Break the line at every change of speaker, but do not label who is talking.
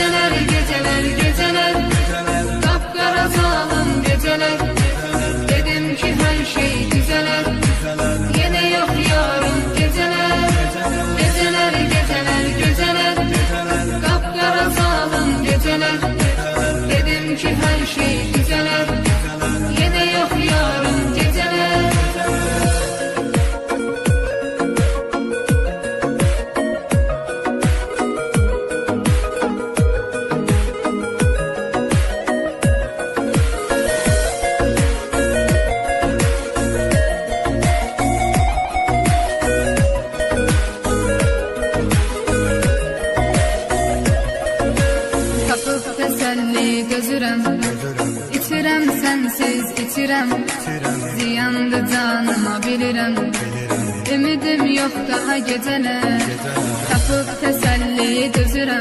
Geceler, geceler, geceler, kapkara zalim geceler. Dedim ki her şey düzeler, yine yok yarın geceler. Geceler, geceler, geceler, kapkara zalim geceler. Dedim ki her şey düzeler, yine yok yarın geceler. Tapıp teselli gözürem, İçirem sensiz içirem, ziyandı canıma bilirem. Ümidim yok daha geceler, tapıp teselli gözürem.